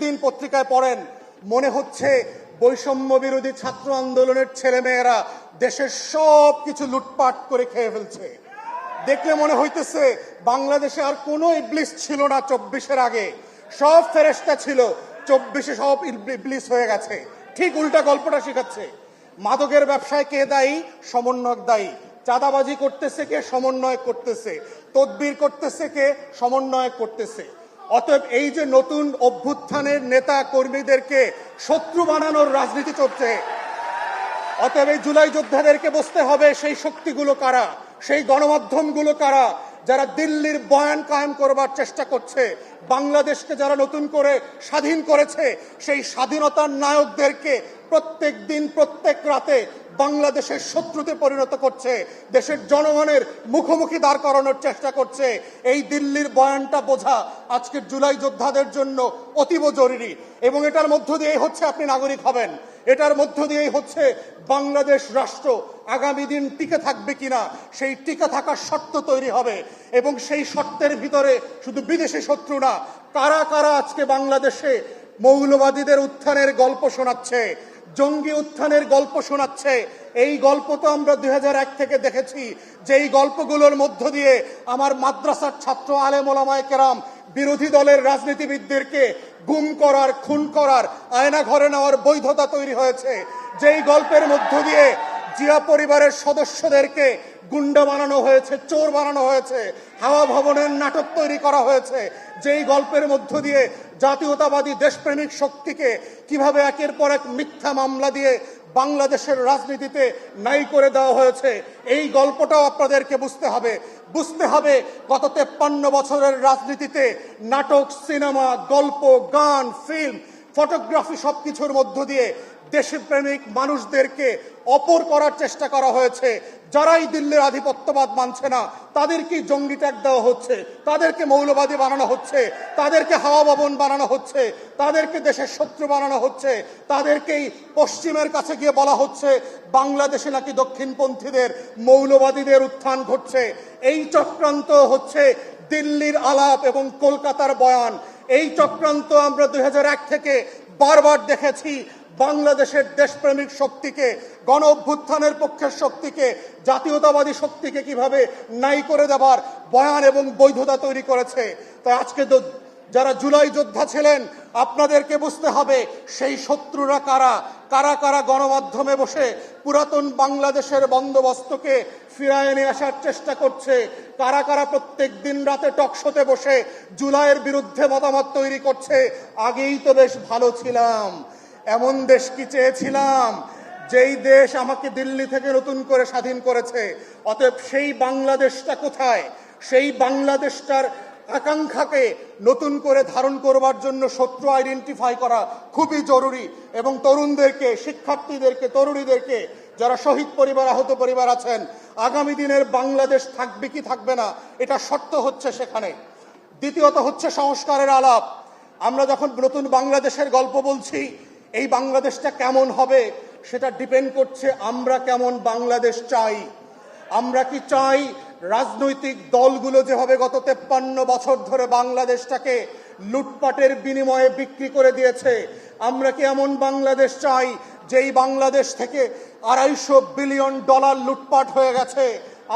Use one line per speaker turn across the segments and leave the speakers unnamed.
দিন পত্রিকায় পড়েন, মনে হচ্ছে বৈষম্য বিরোধী ছাত্র আন্দোলনের ছেলেমেয়েরা দেশের সব কিছু লুটপাট করে খেয়ে ফেলছে। দেখলে মনে হইতেছে বাংলাদেশে আর কোনো ইবলিস ছিল না 24-এর আগে, সব ফেরেশতা ছিল, 24-এ সব ইবলিস হয়ে গেছে। ঠিক উল্টা গল্পটা শেখাচ্ছে। মাদকের ব্যবসায় কে দায়ী? সমন্বয়ক দায়ী। চাঁদাবাজি করতেছে কে? সমন্বয় করতেছে। তদবির করতেছে কে? সমন্বয় করতেছে। অতএব এই যে নতুন অভ্যুত্থানের নেতা কর্মীদেরকে শত্রু বানানোর রাজনীতি চলছে, অতএব এই জুলাই যোদ্ধাদেরকে বুঝতে হবে সেই শক্তিগুলো কারা, সেই গণমাধ্যমগুলো কারা, যারা দিল্লির বয়ান কায়েম করবার চেষ্টা করছে, বাংলাদেশকে যারা নতুন করে স্বাধীন করেছে সেই স্বাধীনতার নায়কদেরকে প্রত্যেক দিন প্রত্যেক রাতে বাংলাদেশের শত্রুতে পরিণত করছে, দেশের জনগণের মুখোমুখি দাঁড় করানোর চেষ্টা করছে। এই দিল্লির বয়ানটা বোঝা আজকের জুলাই যোদ্ধাদের জন্য অতীব জরুরি। এবং এটার মধ্য দিয়েই হচ্ছে আপনি নাগরিক হবেন, এটার মধ্য দিয়েই হচ্ছে বাংলাদেশ রাষ্ট্র আগামী দিন টিকে থাকবে কিনা সেই টিকে থাকার শর্ত তৈরি হবে। এবং সেই শর্তের ভিতরে শুধু বিদেশি শত্রু না, কারা কারা আজকে বাংলাদেশে মৌলবাদীদের উত্থানের গল্প শোনাচ্ছে, জঙ্গি উত্থানের গল্প শোনাচ্ছে, এই গল্প তো আমরা 2001 থেকে দেখেছি। যেই গল্পগুলোর মধ্য দিয়ে আমার মাদ্রাসার ছাত্র আলেম ওলামায়ে কেরাম বিরোধী দলের রাজনীতিবিদদেরকে গুম করার, খুন করার, আয়না ঘরে নেওয়ার বৈধতা তৈরি হয়েছে, যেই গল্পের মধ্য দিয়ে জিয়া পরিবারের সদস্যদেরকে গুন্ডা বানানো হয়েছে, চোর বানানো হয়েছে, হাওয়া ভবনের নাটক তৈরি করা হয়েছে, যেই গল্পের মধ্য দিয়ে জাতীয়তাবাদী দেশপ্রেমিক শক্তিকে কিভাবে একের পর এক মিথ্যা মামলা দিয়ে বাংলাদেশের রাজনীতিতে নাই করে দেওয়া হয়েছে, এই গল্পটাও আপনাদেরকে বুঝতে হবে। বুঝতে হবে গত 53 বছরের রাজনীতিতে নাটক, সিনেমা, গল্প, গান, ফিল্ম, ফটোগ্রাফি সবকিছুর মধ্য দিয়ে দেশপ্রেমিক মানুষদেরকে অপর করার চেষ্টা করা হয়েছে। যারাই দিল্লির আধিপত্যবাদ মানছে না তাদেরকেই জঙ্গি ট্যাগ দেওয়া হচ্ছে, তাদেরকে মৌলবাদী বানানো হচ্ছে, তাদেরকে হাওয়া ভবন বানানো হচ্ছে, তাদেরকে দেশের শত্রু বানানো হচ্ছে, তাদেরকেই পশ্চিমের কাছে গিয়ে বলা হচ্ছে বাংলাদেশে নাকি দক্ষিণপন্থীদের, মৌলবাদীদের উত্থান ঘটছে। এই চক্রান্ত হচ্ছে দিল্লির আলাপ এবং কলকাতার বয়ান। এই চক্রান্ত আমরা 2001 থেকে বারবার দেখেছি। বাংলাদেশের দেশপ্রেমিক শক্তিকে, গণ অভ্যুত্থানের পক্ষের শক্তিকে, জাতীয়তাবাদী শক্তিকে কিভাবে নাই করে দেবার বয়ান এবং বৈধতা তৈরি করেছে। তাই আজকে যারা জুলাই যোদ্ধা ছিলেন আপনাদেরকে বুঝতে হবে সেই শত্রুরা কারা, কারা কারা গণমাধ্যমে বসে পুরাতন বাংলাদেশের বন্দোবস্তকে ফিরায় নিয়ে আসার চেষ্টা করছে, কারা কারা প্রত্যেক দিন রাতে টকশোতে বসে জুলাইয়ের বিরুদ্ধে মতামত তৈরি করছে। আগেই তো বেশ ভালো ছিলাম, এমন দেশ কি চেয়েছিলাম যেই দেশ আমাকে দিল্লি থেকে নতুন করে স্বাধীন করেছে। অতএব সেই বাংলাদেশটা কোথায়? সেই বাংলাদেশটার আকাঙ্ক্ষাকে নতুন করে ধারণ করবার জন্য শত্রু আইডেন্টিফাই করা খুবই জরুরি। এবং তরুণদেরকে, শিক্ষার্থীদেরকে, তরুণীদেরকে, যারা শহীদ পরিবার, আহত পরিবার আছেন, আগামী দিনের বাংলাদেশ থাকবে কি থাকবে না এটা শর্ত হচ্ছে সেখানে। দ্বিতীয়ত হচ্ছে সংস্কারের আলাপ। আমরা যখন নতুন বাংলাদেশের গল্প বলছি, এই বাংলাদেশটা কেমন হবে সেটা ডিপেন্ড করছে আমরা কেমন বাংলাদেশ চাই। আমরা কি চাই রাজনৈতিক দলগুলো যেভাবে গত 53 বছর ধরে বাংলাদেশটাকে লুটপাটের বিনিময়ে বিক্রি করে দিয়েছে, আমরা কি এমন বাংলাদেশ চাই যেই বাংলাদেশ থেকে $250 বিলিয়ন লুটপাট হয়ে গেছে?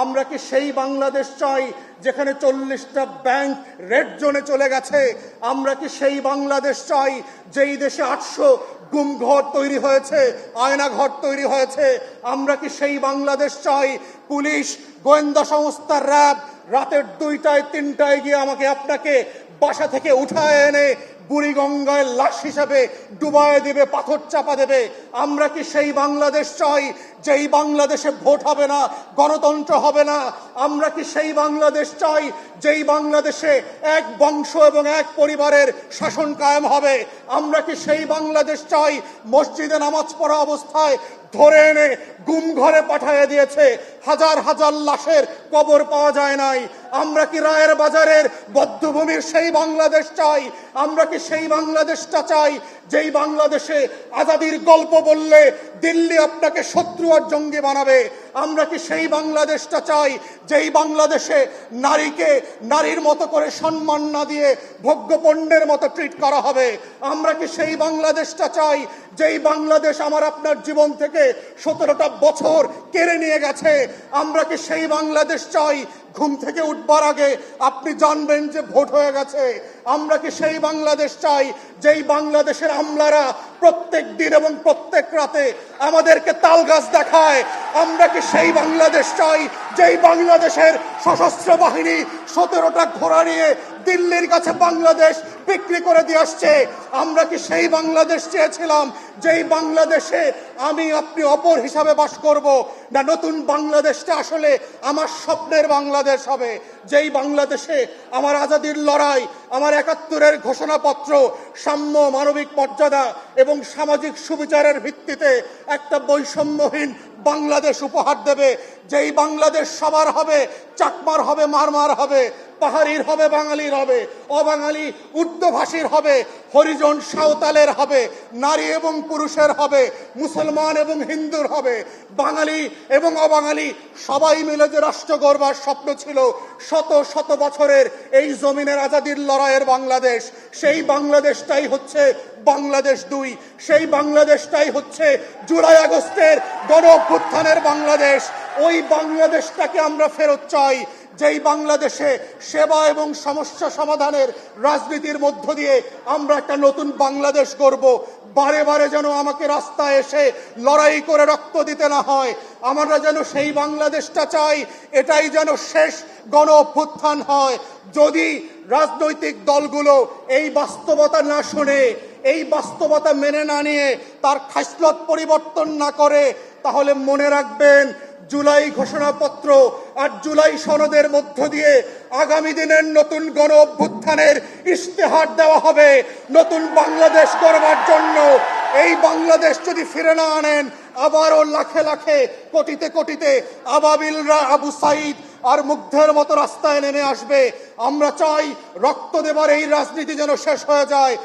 আমরা কি সেই বাংলাদেশ চাই যেখানে 40টা ব্যাংক রেড জোনে চলে গেছে? আমরা কি সেই বাংলাদেশ চাই যেই দেশে 800 গুমঘর তৈরি হয়েছে, আয়না ঘর তৈরি হয়েছে? আমরা কি সেই বাংলাদেশ চাই পুলিশ, গোয়েন্দা সংস্থা, র্যাব রাতের 2টায় 3টায় গিয়ে আমাকে আপনাকে বাসা থেকে উঠায় এনে বুড়িগঙ্গায় লাশ হিসাবে ডুবায় দেবে, পাথর চাপা দেবে? আমরা কি সেই বাংলাদেশ চাই যেই বাংলাদেশে ভোট হবে না, গণতন্ত্র হবে না? আমরা কি সেই বাংলাদেশ চাই যেই বাংলাদেশে এক বংশ এবং এক পরিবারের শাসন কায়েম হবে? আমরা কি সেই বাংলাদেশ চাই মসজিদে নামাজ পড়া অবস্থায় ধরে এনে গুম ঘরে পাঠিয়ে দিয়েছে, হাজার হাজার লাশের কবর পাওয়া যায় নাই? আমরা কি রায়ের বাজারের বধ্যভূমির সেই বাংলাদেশ চাই? আমরা কি সেই বাংলাদেশটা চাই যেই বাংলাদেশে আজাদির গল্প বললে দিল্লি আপনাকে শত্রু আর জঙ্গি বানাবে? আমরা কি সেই বাংলাদেশটা চাই যেই বাংলাদেশে নারীকে নারীর মতো করে সম্মান না দিয়ে ভোগ্যপণ্যের মতো ট্রিট করা হবে? আমরা কি সেই বাংলাদেশটা চাই যেই বাংলাদেশ আমার আপনার জীবন থেকে 17টা বছর কেড়ে নিয়ে গেছে? আমরা কি সেই বাংলাদেশ চাই ঘুম থেকে উঠবার আগে আপনি জানবেন যে ভোট হয়ে গেছে? আমরা কি সেই বাংলাদেশ চাই যেই বাংলাদেশের আমলারা প্রত্যেক দিন এবং প্রত্যেক রাতে আমাদেরকে তালগাছ দেখায়? আমরা কি সেই বাংলাদেশ চাই যেই বাংলাদেশের সশস্ত্র বাহিনী 17টা ঘোড়া নিয়ে দিল্লির কাছে বাংলাদেশ বিক্রি করে দিয়ে আসছে? আমরা কি সেই বাংলাদেশ চেয়েছিলাম যেই বাংলাদেশে আমি আপনি অপর হিসাবে বাস করব? না নতুন বাংলাদেশটা আসলে আমার স্বপ্নের বাংলাদেশ হবে, যেই বাংলাদেশে আমার আজাদির লড়াই, আমার 71-এর ঘোষণাপত্র সাম্য, মানবিক মর্যাদা এবং সামাজিক সুবিচারের ভিত্তিতে একটা বৈষম্যহীন বাংলাদেশ উপহার দেবে, যেই বাংলাদেশ সবার হবে, চাকমার হবে, মারমার হবে, পাহাড়ির হবে, বাঙালির হবে, অবাঙালি উর্দুভাষীর হবে, হরিজন সাঁওতালের হবে, নারী এবং পুরুষের হবে, মুসলমান এবং হিন্দুর হবে, বাঙালি এবং অবাঙালি সবাই মিলে যে রাষ্ট্র গড়বার স্বপ্ন ছিল শত শত বছরের এই জমিনের আজাদির লড়াইয়ের বাংলাদেশ, সেই বাংলাদেশটাই হচ্ছে বাংলাদেশ 2। সেই বাংলাদেশটাই হচ্ছে জুলাই আগস্টের গণ অভ্যুত্থানের বাংলাদেশ। ওই বাংলাদেশটাকে আমরা ফেরত চাই, যেই বাংলাদেশে সেবা এবং সমস্যা সমাধানের রাজনীতির মধ্য দিয়ে আমরা একটা নতুন বাংলাদেশ গড়ব। বারে বারে যেন আমাকে রাস্তায় এসে লড়াই করে রক্ত দিতে না হয়। আমরা যেন সেই বাংলাদেশটা চাই, এটাই যেন শেষ গণ অভ্যুত্থান হয়। যদি রাজনৈতিক দলগুলো এই বাস্তবতা না শোনে, এই বাস্তবতা মেনে না নিয়ে তার খাসলত পরিবর্তন না করে, তাহলে মনে রাখবেন জুলাই ঘোষণাপত্র আর জুলাই সনদের মধ্য দিয়ে আগামী দিনের নতুন গণ অভ্যুত্থানের ইশতেহার দেওয়া হবে নতুন বাংলাদেশ গড়বার জন্য। এই বাংলাদেশ যদি ফিরে না আনেন, আবারও লাখে লাখে কোটিতে কোটিতে আবাবিলরা আবু সাইদ আর মুগ্ধের মতো রাস্তায় নেমে আসবে। আমরা চাই রক্ত দেবার এই রাজনীতি যেন শেষ হয়ে যায়।